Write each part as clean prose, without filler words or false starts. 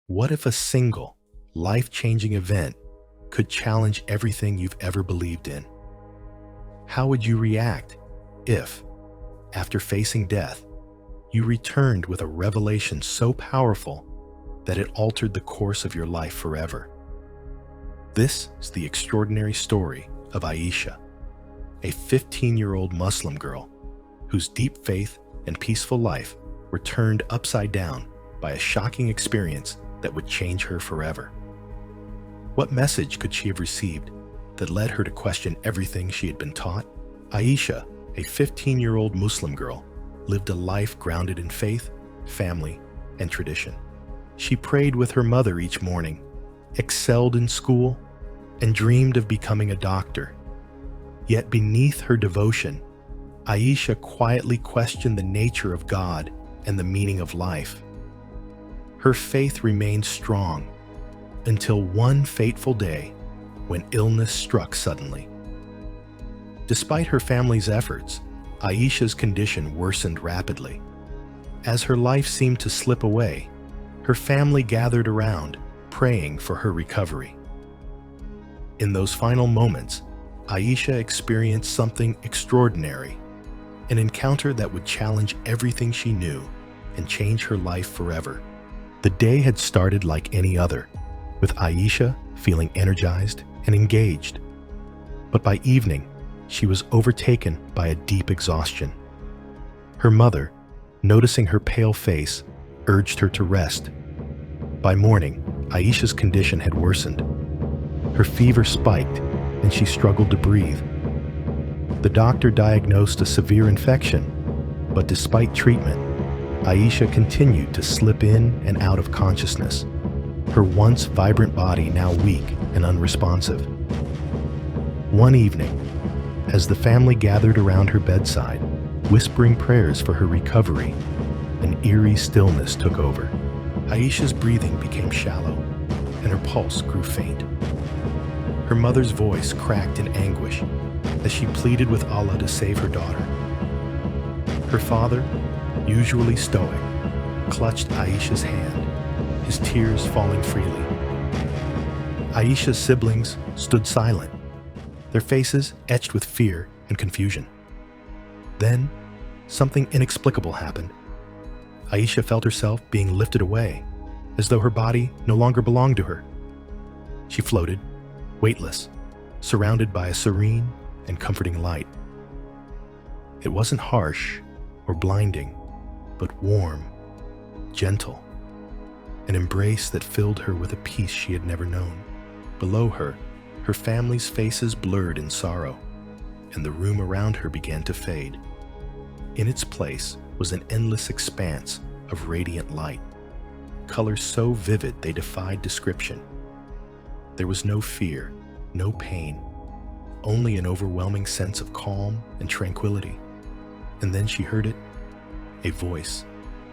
What if a single, life-changing event could challenge everything you've ever believed in? How would you react if, after facing death, you returned with a revelation so powerful that it altered the course of your life forever? This is the extraordinary story of Aisha, a 15-year-old Muslim girl whose deep faith and peaceful life were turned upside down by a shocking experience that would change her forever. What message could she have received that led her to question everything she had been taught? Aisha, a 15-year-old Muslim girl, lived a life grounded in faith, family, and tradition. She prayed with her mother each morning, excelled in school, and dreamed of becoming a doctor. Yet beneath her devotion, Aisha quietly questioned the nature of God and the meaning of life. Her faith remained strong until one fateful day when illness struck suddenly. Despite her family's efforts, Aisha's condition worsened rapidly. As her life seemed to slip away, her family gathered around, praying for her recovery. In those final moments, Aisha experienced something extraordinary, an encounter that would challenge everything she knew and change her life forever. The day had started like any other, with Aisha feeling energized and engaged. But by evening, she was overtaken by a deep exhaustion. Her mother, noticing her pale face, urged her to rest. By morning, Aisha's condition had worsened. Her fever spiked, and she struggled to breathe. The doctor diagnosed a severe infection, but despite treatment, Aisha continued to slip in and out of consciousness, her once vibrant body now weak and unresponsive. One evening, as the family gathered around her bedside, whispering prayers for her recovery, an eerie stillness took over. Aisha's breathing became shallow, and her pulse grew faint. Her mother's voice cracked in anguish as she pleaded with Allah to save her daughter. Her father, usually stoic, clutched Aisha's hand, his tears falling freely. Aisha's siblings stood silent, their faces etched with fear and confusion. Then, something inexplicable happened. Aisha felt herself being lifted away, as though her body no longer belonged to her. She floated, weightless, surrounded by a serene and comforting light. It wasn't harsh or blinding, but warm, gentle, an embrace that filled her with a peace she had never known. Below her, her family's faces blurred in sorrow, and the room around her began to fade. In its place was an endless expanse of radiant light, colors so vivid they defied description. There was no fear, no pain, only an overwhelming sense of calm and tranquility. And then she heard it, a voice,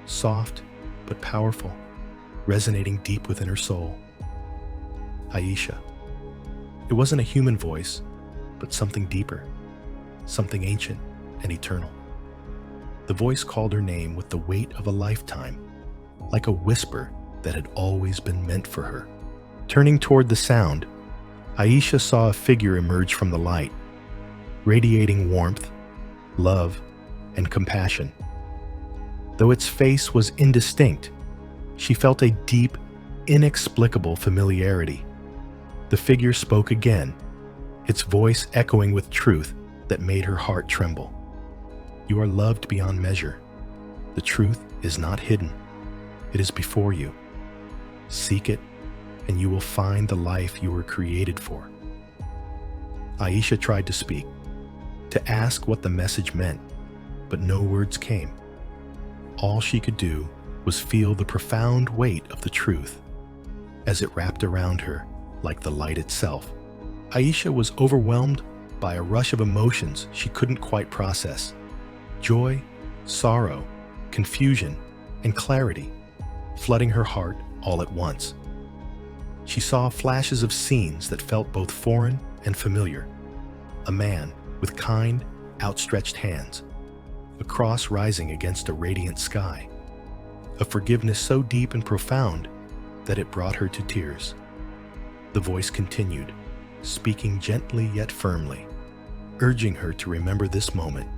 soft but powerful, resonating deep within her soul. Aisha. It wasn't a human voice, but something deeper, something ancient and eternal. The voice called her name with the weight of a lifetime, like a whisper that had always been meant for her. Turning toward the sound, Aisha saw a figure emerge from the light, radiating warmth, love, and compassion. Though its face was indistinct, she felt a deep, inexplicable familiarity. The figure spoke again, its voice echoing with truth that made her heart tremble. You are loved beyond measure. The truth is not hidden. It is before you. Seek it, and you will find the life you were created for. Aisha tried to speak, to ask what the message meant, but no words came. All she could do was feel the profound weight of the truth as it wrapped around her like the light itself. Aisha was overwhelmed by a rush of emotions she couldn't quite process. Joy, sorrow, confusion, and clarity flooding her heart all at once. She saw flashes of scenes that felt both foreign and familiar. A man with kind, outstretched hands, a cross rising against a radiant sky, a forgiveness so deep and profound that it brought her to tears. The voice continued, speaking gently yet firmly, urging her to remember this moment,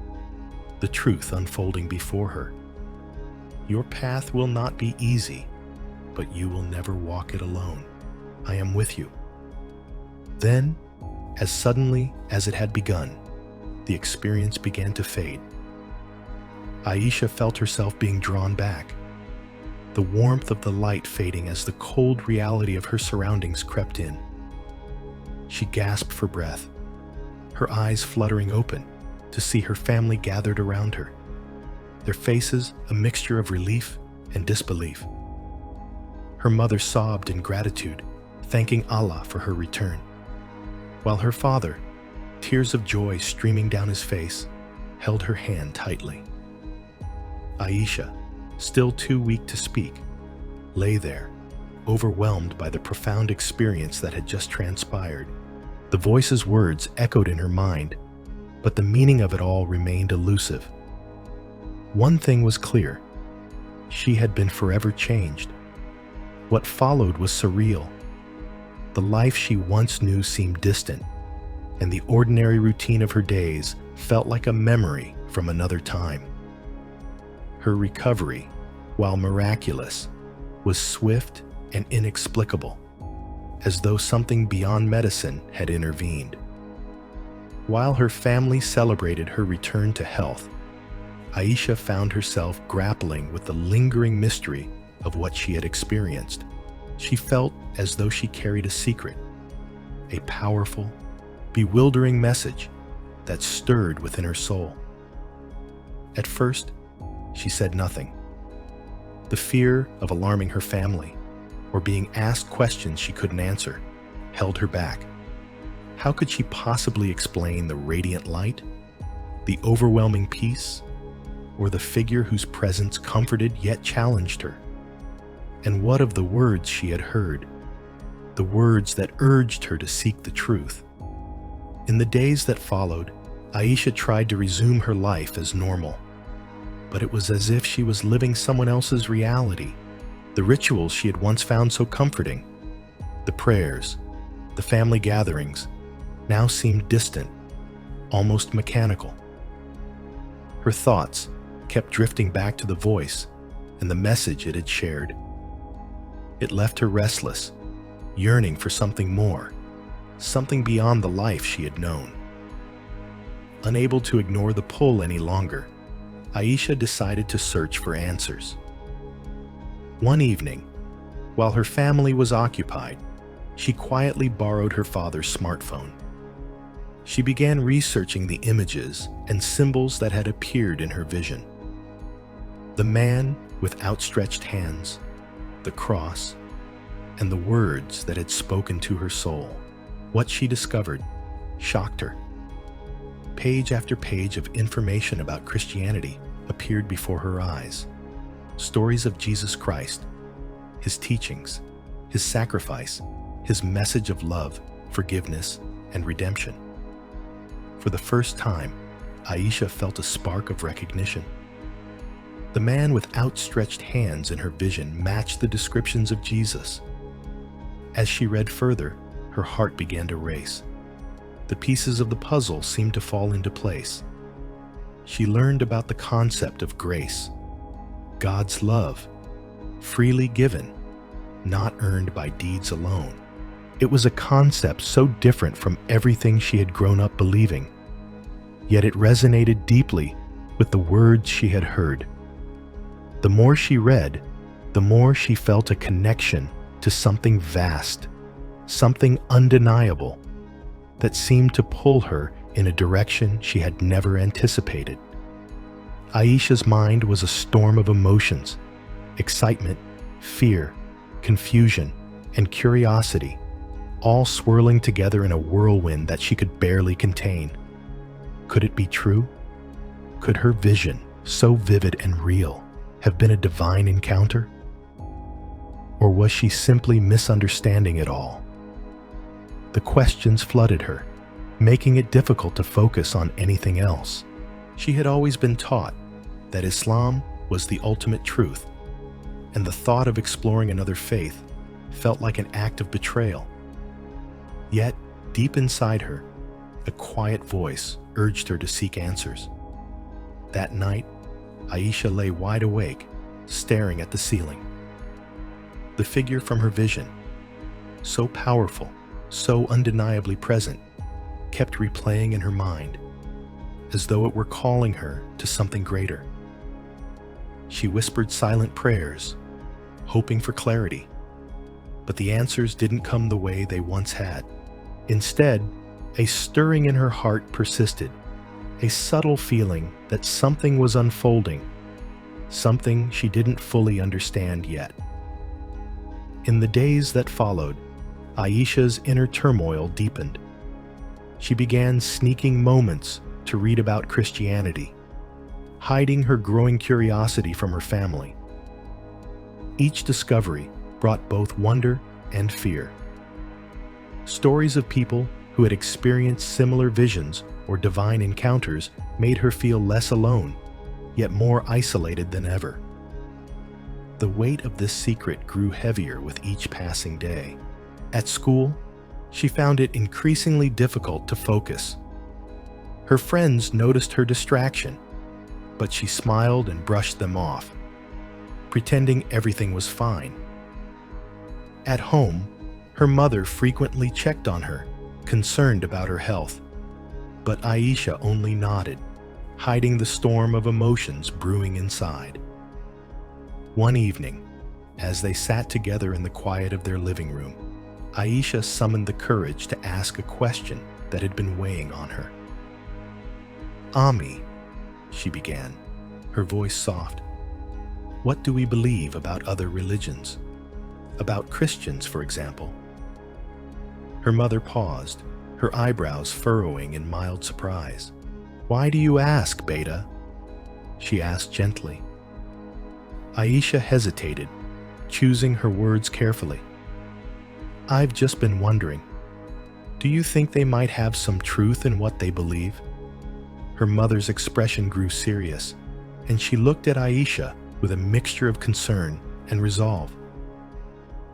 the truth unfolding before her. Your path will not be easy, but you will never walk it alone. I am with you. Then, as suddenly as it had begun, the experience began to fade. Aisha felt herself being drawn back, the warmth of the light fading as the cold reality of her surroundings crept in. She gasped for breath, her eyes fluttering open to see her family gathered around her, their faces a mixture of relief and disbelief. Her mother sobbed in gratitude, thanking Allah for her return, while her father, tears of joy streaming down his face, held her hand tightly. Aisha, still too weak to speak, lay there, overwhelmed by the profound experience that had just transpired. The voice's words echoed in her mind, but the meaning of it all remained elusive. One thing was clear: she had been forever changed. What followed was surreal. The life she once knew seemed distant, and the ordinary routine of her days felt like a memory from another time. Her recovery, while miraculous, was swift and inexplicable, as though something beyond medicine had intervened. While her family celebrated her return to health, Aisha found herself grappling with the lingering mystery of what she had experienced. She felt as though she carried a secret, a powerful, bewildering message that stirred within her soul. At first, she said nothing. The fear of alarming her family or being asked questions she couldn't answer held her back. How could she possibly explain the radiant light, the overwhelming peace, or the figure whose presence comforted yet challenged her? And what of the words she had heard, the words that urged her to seek the truth? In the days that followed, Aisha tried to resume her life as normal, but it was as if she was living someone else's reality. The rituals she had once found so comforting, the prayers, the family gatherings, now seemed distant, almost mechanical. Her thoughts kept drifting back to the voice and the message it had shared. It left her restless, yearning for something more, something beyond the life she had known. Unable to ignore the pull any longer, Aisha decided to search for answers. One evening, while her family was occupied, she quietly borrowed her father's smartphone. She began researching the images and symbols that had appeared in her vision. The man with outstretched hands, the cross, and the words that had spoken to her soul. What she discovered shocked her. Page after page of information about Christianity appeared before her eyes. Stories of Jesus Christ, his teachings, his sacrifice, his message of love, forgiveness, and redemption. For the first time, Aisha felt a spark of recognition. The man with outstretched hands in her vision matched the descriptions of Jesus. As she read further, her heart began to race. The pieces of the puzzle seemed to fall into place. She learned about the concept of grace, God's love, freely given, not earned by deeds alone. It was a concept so different from everything she had grown up believing, yet it resonated deeply with the words she had heard. The more she read, the more she felt a connection to something vast, something undeniable, that seemed to pull her in a direction she had never anticipated. Aisha's mind was a storm of emotions: excitement, fear, confusion, and curiosity, all swirling together in a whirlwind that she could barely contain. Could it be true? Could her vision, so vivid and real, have been a divine encounter? Or was she simply misunderstanding it all? The questions flooded her, making it difficult to focus on anything else. She had always been taught that Islam was the ultimate truth, and the thought of exploring another faith felt like an act of betrayal. Yet, deep inside her, a quiet voice urged her to seek answers. That night, Aisha lay wide awake, staring at the ceiling. The figure from her vision, so powerful, so undeniably present, kept replaying in her mind, as though it were calling her to something greater. She whispered silent prayers, hoping for clarity, but the answers didn't come the way they once had. Instead, a stirring in her heart persisted, a subtle feeling that something was unfolding, something she didn't fully understand yet. In the days that followed, Aisha's inner turmoil deepened. She began sneaking moments to read about Christianity, hiding her growing curiosity from her family. Each discovery brought both wonder and fear. Stories of people who had experienced similar visions or divine encounters made her feel less alone, yet more isolated than ever. The weight of this secret grew heavier with each passing day. At school, she found it increasingly difficult to focus. Her friends noticed her distraction, but she smiled and brushed them off, pretending everything was fine. At home, her mother frequently checked on her, concerned about her health, but Aisha only nodded, hiding the storm of emotions brewing inside. One evening, as they sat together in the quiet of their living room, Aisha summoned the courage to ask a question that had been weighing on her. "Ami," she began, her voice soft, "what do we believe about other religions? About Christians, for example?" Her mother paused, her eyebrows furrowing in mild surprise. "Why do you ask, Beta?" she asked gently. Aisha hesitated, choosing her words carefully. "I've just been wondering, do you think they might have some truth in what they believe?" Her mother's expression grew serious, and she looked at Aisha with a mixture of concern and resolve.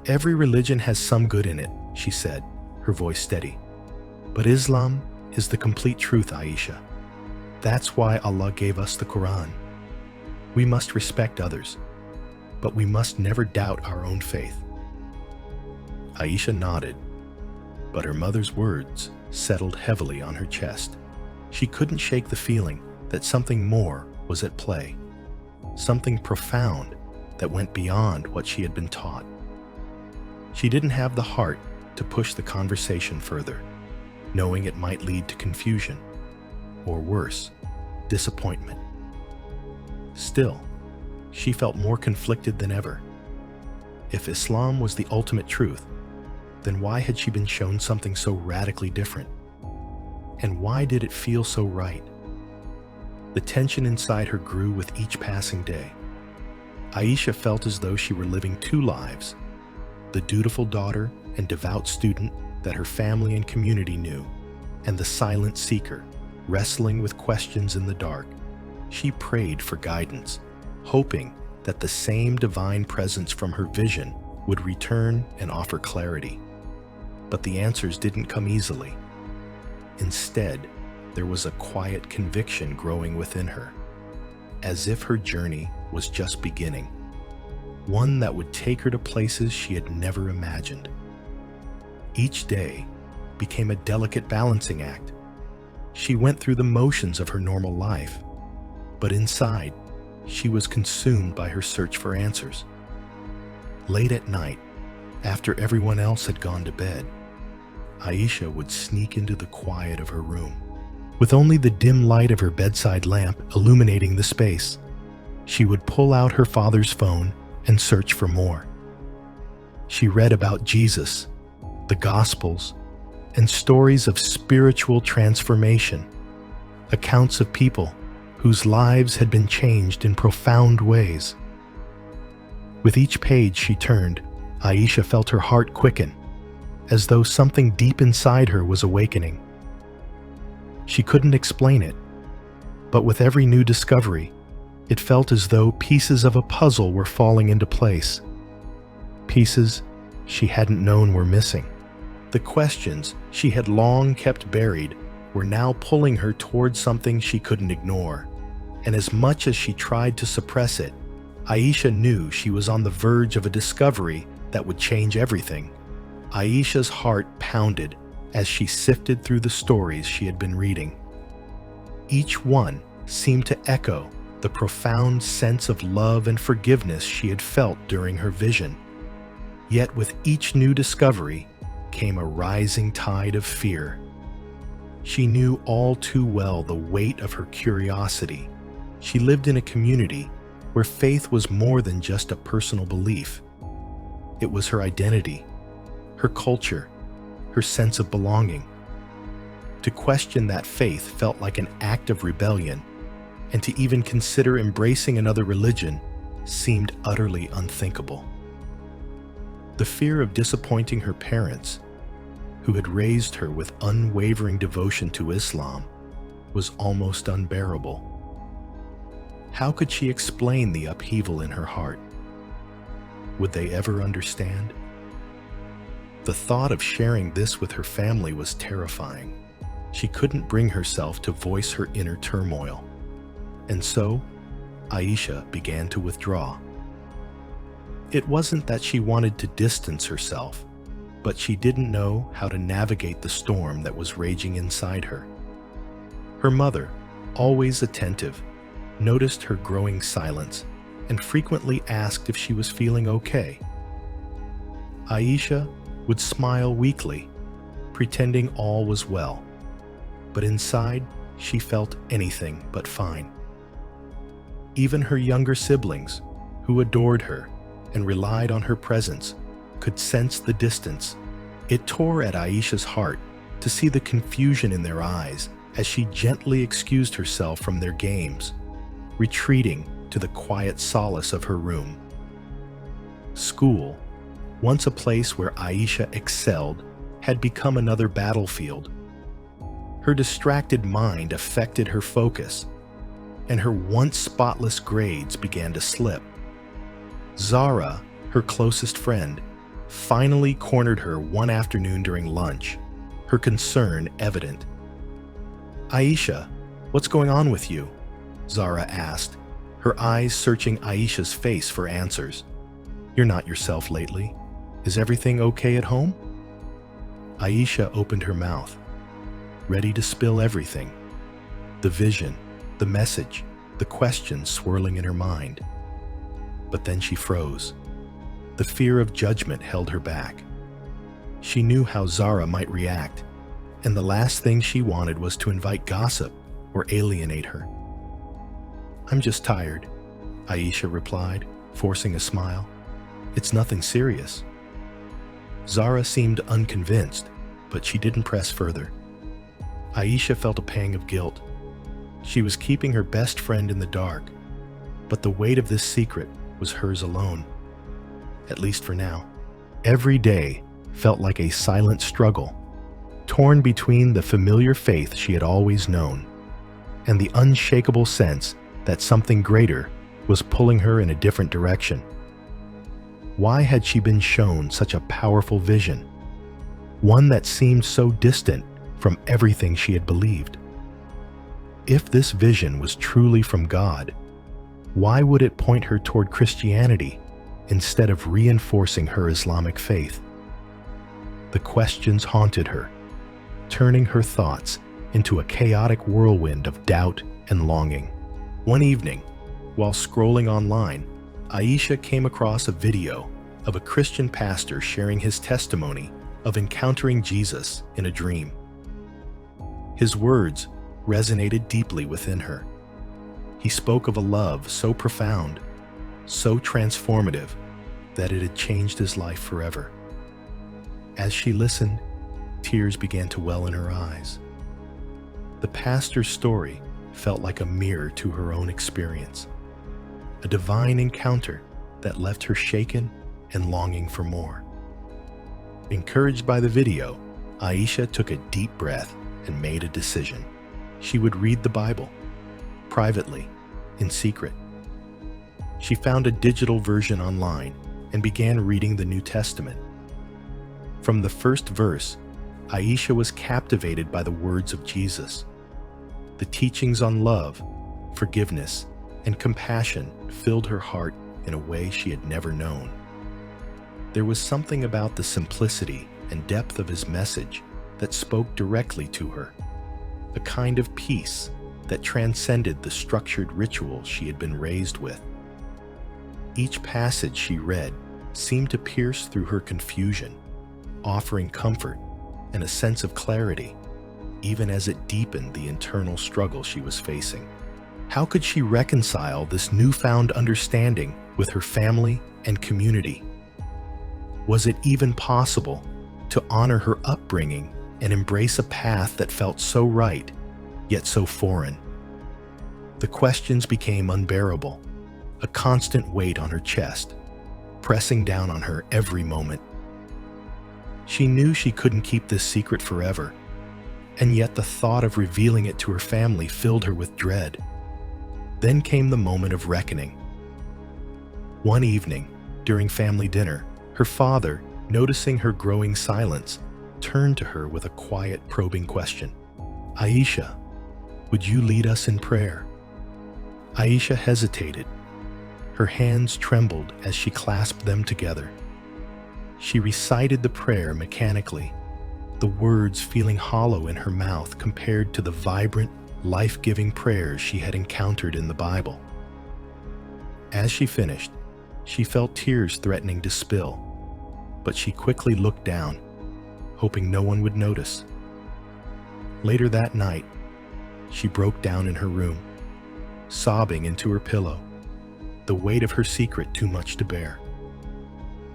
"Every religion has some good in it," she said, her voice steady. "But Islam is the complete truth, Aisha. That's why Allah gave us the Quran. We must respect others, but we must never doubt our own faith." Aisha nodded, but her mother's words settled heavily on her chest. She couldn't shake the feeling that something more was at play, something profound that went beyond what she had been taught. She didn't have the heart to push the conversation further, knowing it might lead to confusion, or worse, disappointment. Still, she felt more conflicted than ever. If Islam was the ultimate truth, then why had she been shown something so radically different? And why did it feel so right? The tension inside her grew with each passing day. Aisha felt as though she were living two lives, the dutiful daughter and devout student that her family and community knew, and the silent seeker, wrestling with questions in the dark. She prayed for guidance, hoping that the same divine presence from her vision would return and offer clarity. But the answers didn't come easily. Instead, there was a quiet conviction growing within her, as if her journey was just beginning, one that would take her to places she had never imagined. Each day became a delicate balancing act. She went through the motions of her normal life, but inside, she was consumed by her search for answers. Late at night, after everyone else had gone to bed, Aisha would sneak into the quiet of her room. With only the dim light of her bedside lamp illuminating the space, she would pull out her father's phone and search for more. She read about Jesus, the Gospels, and stories of spiritual transformation, accounts of people whose lives had been changed in profound ways. With each page she turned, Aisha felt her heart quicken, as though something deep inside her was awakening. She couldn't explain it, but with every new discovery, it felt as though pieces of a puzzle were falling into place. Pieces she hadn't known were missing. The questions she had long kept buried were now pulling her toward something she couldn't ignore. And as much as she tried to suppress it, Aisha knew she was on the verge of a discovery that would change everything. Aisha's heart pounded as she sifted through the stories she had been reading. Each one seemed to echo the profound sense of love and forgiveness she had felt during her vision. Yet with each new discovery came a rising tide of fear. She knew all too well the weight of her curiosity. She lived in a community where faith was more than just a personal belief. It was her identity, her culture, her sense of belonging. To question that faith felt like an act of rebellion, and to even consider embracing another religion seemed utterly unthinkable. The fear of disappointing her parents, who had raised her with unwavering devotion to Islam, was almost unbearable. How could she explain the upheaval in her heart? Would they ever understand? The thought of sharing this with her family was terrifying. She couldn't bring herself to voice her inner turmoil. And so, Aisha began to withdraw. It wasn't that she wanted to distance herself, but she didn't know how to navigate the storm that was raging inside her. Her mother, always attentive, noticed her growing silence and frequently asked if she was feeling okay. Aisha would smile weakly, pretending all was well, but inside she felt anything but fine. Even her younger siblings, who adored her and relied on her presence, could sense the distance. It tore at Aisha's heart to see the confusion in their eyes as she gently excused herself from their games, retreating to the quiet solace of her room. School, once a place where Aisha excelled, had become another battlefield. Her distracted mind affected her focus, and her once spotless grades began to slip. Zara, her closest friend, finally cornered her one afternoon during lunch, her concern evident. "Aisha, what's going on with you?" Zara asked, her eyes searching Aisha's face for answers. "You're not yourself lately. Is everything okay at home?" Aisha opened her mouth, ready to spill everything. The vision, the message, the questions swirling in her mind. But then she froze. The fear of judgment held her back. She knew how Zara might react, and the last thing she wanted was to invite gossip or alienate her. "I'm just tired," Aisha replied, forcing a smile. "It's nothing serious." Zara seemed unconvinced, but she didn't press further. Aisha felt a pang of guilt. She was keeping her best friend in the dark, but the weight of this secret was hers alone. At least for now. Every day felt like a silent struggle, torn between the familiar faith she had always known and the unshakable sense that something greater was pulling her in a different direction. Why had she been shown such a powerful vision, one that seemed so distant from everything she had believed? If this vision was truly from God, why would it point her toward Christianity instead of reinforcing her Islamic faith? The questions haunted her, turning her thoughts into a chaotic whirlwind of doubt and longing. One evening, while scrolling online, Aisha came across a video of a Christian pastor sharing his testimony of encountering Jesus in a dream. His words resonated deeply within her. He spoke of a love so profound, so transformative, that it had changed his life forever. As she listened, tears began to well in her eyes. The pastor's story felt like a mirror to her own experience, a divine encounter that left her shaken and longing for more. Encouraged by the video, Aisha took a deep breath and made a decision. She would read the Bible, privately, in secret. She found a digital version online and began reading the New Testament, From the first verse, Aisha was captivated by the words of Jesus. The teachings on love, forgiveness, and compassion filled her heart in a way she had never known. There was something about the simplicity and depth of his message that spoke directly to her, a kind of peace that transcended the structured rituals she had been raised with. Each passage she read seemed to pierce through her confusion, offering comfort and a sense of clarity, even as it deepened the internal struggle she was facing. How could she reconcile this newfound understanding with her family and community? Was it even possible to honor her upbringing and embrace a path that felt so right, yet so foreign? The questions became unbearable, a constant weight on her chest, pressing down on her every moment. She knew she couldn't keep this secret forever, and yet the thought of revealing it to her family filled her with dread. Then came the moment of reckoning. One evening, during family dinner, her father, noticing her growing silence, turned to her with a quiet, probing question. "Aisha, would you lead us in prayer?" Aisha hesitated. Her hands trembled as she clasped them together. She recited the prayer mechanically, the words feeling hollow in her mouth compared to the vibrant, life-giving prayers she had encountered in the Bible. As she finished, she felt tears threatening to spill, but she quickly looked down, hoping no one would notice. Later that night, she broke down in her room, sobbing into her pillow, the weight of her secret too much to bear.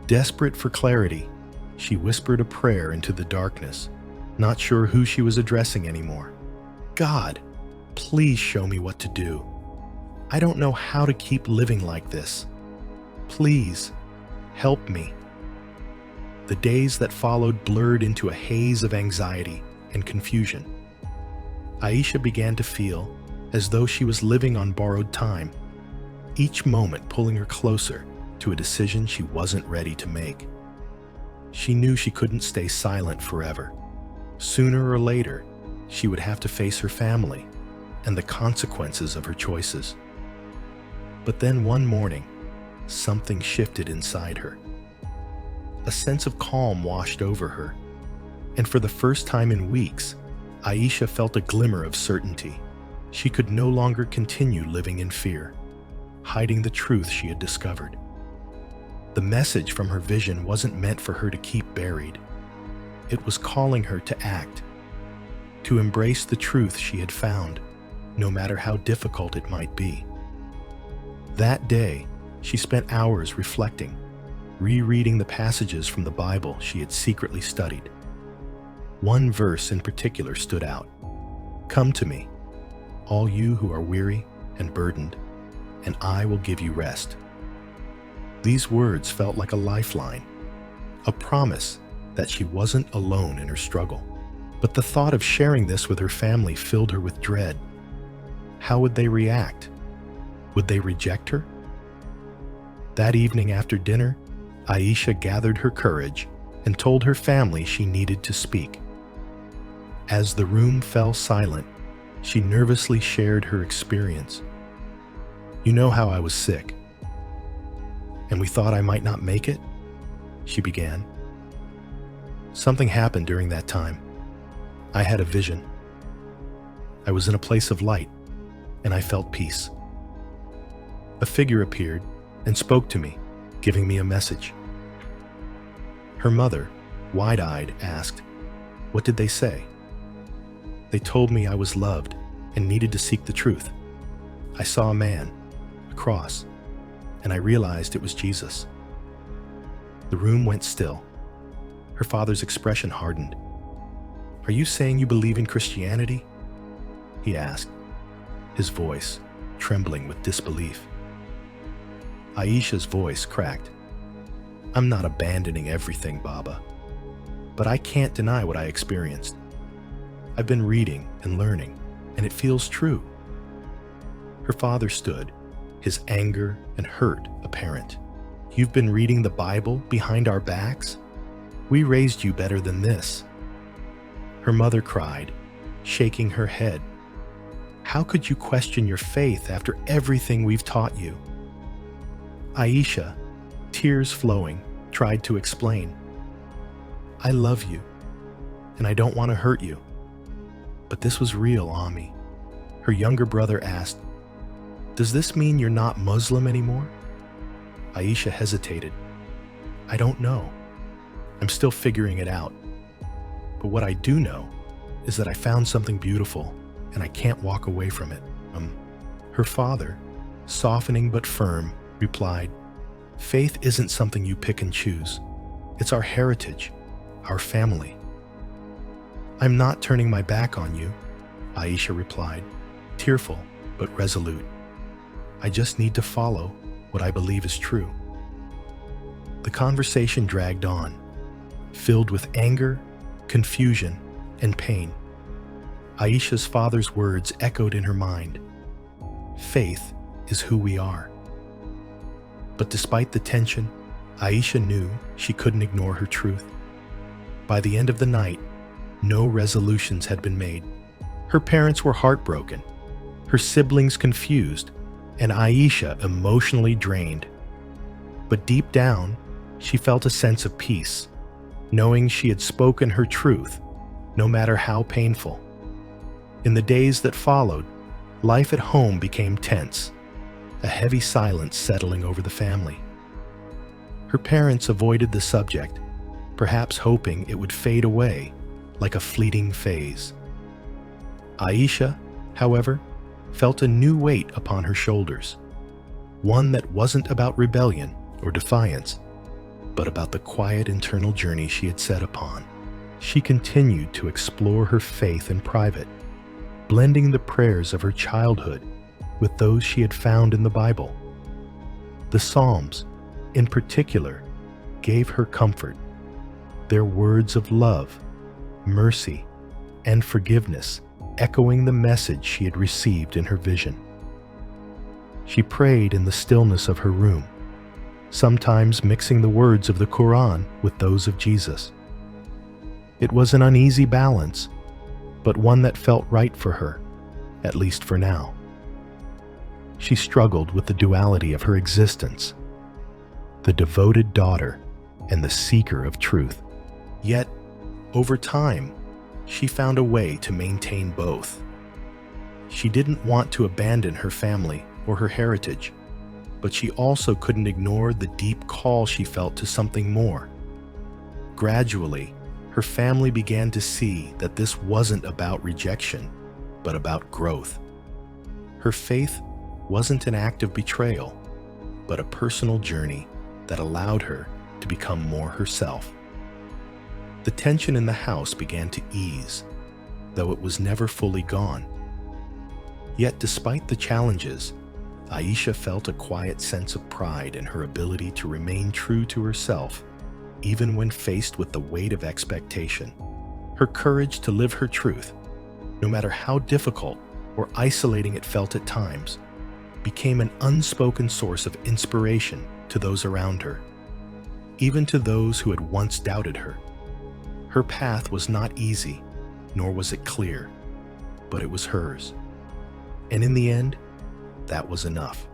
Desperate for clarity, she whispered a prayer into the darkness, not sure who she was addressing anymore. "God, please show me what to do. I don't know how to keep living like this. Please, help me." The days that followed blurred into a haze of anxiety and confusion. Aisha began to feel as though she was living on borrowed time, each moment pulling her closer to a decision she wasn't ready to make. She knew she couldn't stay silent forever. Sooner or later, she would have to face her family and the consequences of her choices. But then one morning, something shifted inside her. A sense of calm washed over her, and for the first time in weeks, Aisha felt a glimmer of certainty. She could no longer continue living in fear, hiding the truth she had discovered. The message from her vision wasn't meant for her to keep buried. It was calling her to act, to embrace the truth she had found, no matter how difficult it might be. That day, she spent hours reflecting, rereading the passages from the Bible she had secretly studied. One verse in particular stood out. "Come to me, all you who are weary and burdened, and I will give you rest." These words felt like a lifeline, a promise that she wasn't alone in her struggle. But the thought of sharing this with her family filled her with dread. How would they react? Would they reject her? That evening after dinner, Aisha gathered her courage and told her family she needed to speak. As the room fell silent, she nervously shared her experience. "You know how I was sick, and we thought I might not make it?" she began. "Something happened during that time. I had a vision. I was in a place of light, and I felt peace. A figure appeared and spoke to me, giving me a message." Her mother, wide-eyed, asked, "What did they say?" "They told me I was loved and needed to seek the truth. I saw a man, a cross, and I realized it was Jesus." The room went still. Her father's expression hardened. "Are you saying you believe in Christianity?" he asked, his voice trembling with disbelief. Aisha's voice cracked. "I'm not abandoning everything, Baba, but I can't deny what I experienced. I've been reading and learning, and it feels true." Her father stood, his anger and hurt apparent. "You've been reading the Bible behind our backs?" We raised you better than this." Her mother cried, shaking her head. "How could you question your faith after everything we've taught you?" Aisha, tears flowing, tried to explain. "I love you, and I don't want to hurt you." "But this was real, Ami." Her younger brother asked, "Does this mean you're not Muslim anymore?" Aisha hesitated. "I don't know. I'm still figuring it out. But what I do know is that I found something beautiful, and I can't walk away from it." Her father, softening but firm, replied, "Faith isn't something you pick and choose. It's our heritage, our family." "I'm not turning my back on you," Aisha replied, tearful but resolute. "I just need to follow what I believe is true." The conversation dragged on, filled with anger, confusion, and pain. Aisha's father's words echoed in her mind. "Faith is who we are." But despite the tension, Aisha knew she couldn't ignore her truth. By the end of the night, no resolutions had been made. Her parents were heartbroken, her siblings confused, and Aisha emotionally drained. But deep down, she felt a sense of peace, knowing she had spoken her truth, no matter how painful. In the days that followed, life at home became tense, a heavy silence settling over the family. Her parents avoided the subject, perhaps hoping it would fade away like a fleeting phase. Aisha, however, felt a new weight upon her shoulders, one that wasn't about rebellion or defiance, but about the quiet internal journey she had set upon. She continued to explore her faith in private, blending the prayers of her childhood with those she had found in the Bible. The Psalms, in particular, gave her comfort, their words of love, mercy, and forgiveness echoing the message she had received in her vision. She prayed in the stillness of her room, sometimes mixing the words of the Quran with those of Jesus. It was an uneasy balance, but one that felt right for her, at least for now. She struggled with the duality of her existence, the devoted daughter and the seeker of truth. Yet, over time, she found a way to maintain both. She didn't want to abandon her family or her heritage, but she also couldn't ignore the deep call she felt to something more. Gradually, her family began to see that this wasn't about rejection, but about growth. Her faith wasn't an act of betrayal, but a personal journey that allowed her to become more herself. The tension in the house began to ease, though it was never fully gone. Yet despite the challenges, Aisha felt a quiet sense of pride in her ability to remain true to herself, even when faced with the weight of expectation. Her courage to live her truth, no matter how difficult or isolating it felt at times, became an unspoken source of inspiration to those around her, even to those who had once doubted her. Her path was not easy, nor was it clear, but it was hers. And in the end, that was enough.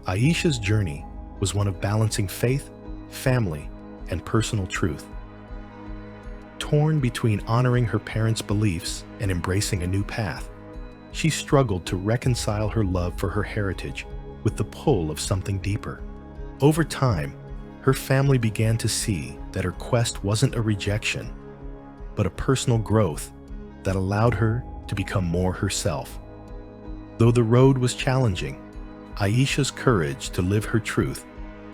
Aisha's journey was one of balancing faith, family, and personal truth. Torn between honoring her parents' beliefs and embracing a new path, she struggled to reconcile her love for her heritage with the pull of something deeper. Over time, her family began to see that her quest wasn't a rejection, but a personal growth that allowed her to become more herself. Though the road was challenging, Aisha's courage to live her truth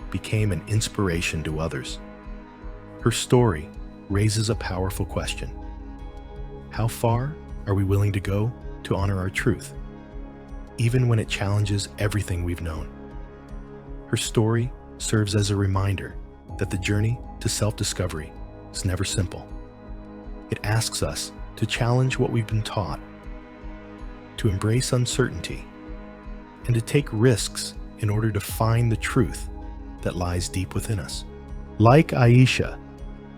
became an inspiration to others. Her story raises a powerful question. How far are we willing to go to honor our truth, even when it challenges everything we've known? Her story serves as a reminder that the journey to self-discovery is never simple. It asks us to challenge what we've been taught, to embrace uncertainty, and to take risks in order to find the truth that lies deep within us. Like Aisha,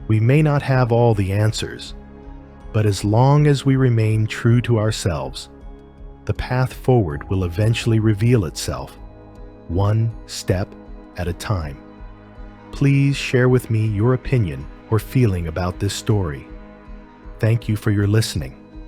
We may not have all the answers, but as long as we remain true to ourselves, the path forward will eventually reveal itself, one step at a time. Please share with me your opinion or feeling about this story. Thank you for your listening.